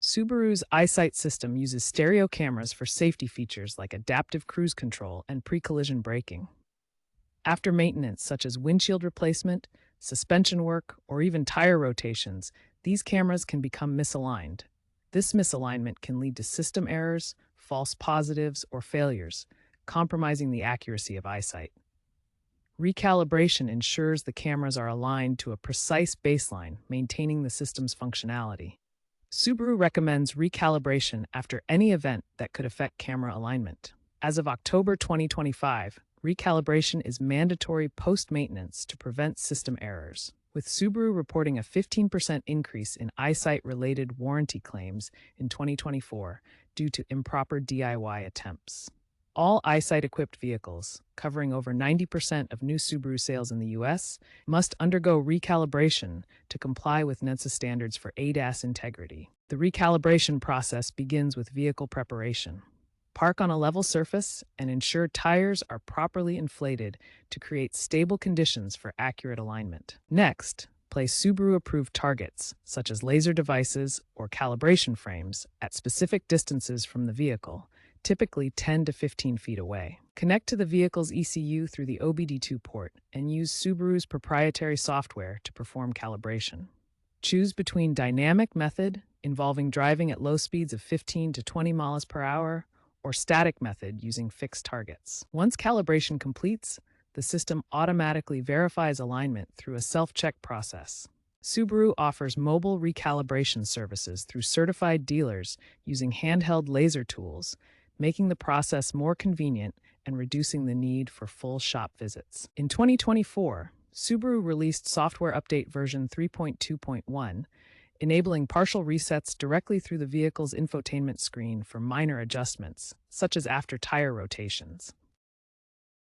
Subaru's EyeSight system uses stereo cameras for safety features like adaptive cruise control and pre-collision braking. After maintenance, such as windshield replacement, suspension work, or even tire rotations, these cameras can become misaligned. This misalignment can lead to system errors, false positives, or failures, compromising the accuracy of EyeSight. Recalibration ensures the cameras are aligned to a precise baseline, maintaining the system's functionality. Subaru recommends recalibration after any event that could affect camera alignment. As of October 2025, recalibration is mandatory post-maintenance to prevent system errors, with Subaru reporting a 15% increase in EyeSight-related warranty claims in 2024 due to improper DIY attempts. All EyeSight-equipped vehicles, covering over 90% of new Subaru sales in the US, must undergo recalibration to comply with NHTSA standards for ADAS integrity. The recalibration process begins with vehicle preparation. Park on a level surface and ensure tires are properly inflated to create stable conditions for accurate alignment. Next, place Subaru-approved targets, such as laser devices or calibration frames, at specific distances from the vehicle, typically 10 to 15 feet away. Connect to the vehicle's ECU through the OBD2 port and use Subaru's proprietary software to perform calibration. Choose between dynamic method, involving driving at low speeds of 15 to 20 miles per hour, or static method using fixed targets. Once calibration completes, the system automatically verifies alignment through a self-check process. Subaru offers mobile recalibration services through certified dealers using handheld laser tools, making the process more convenient and reducing the need for full shop visits. In 2024, Subaru released software update version 3.2.1, enabling partial resets directly through the vehicle's infotainment screen for minor adjustments, such as after tire rotations.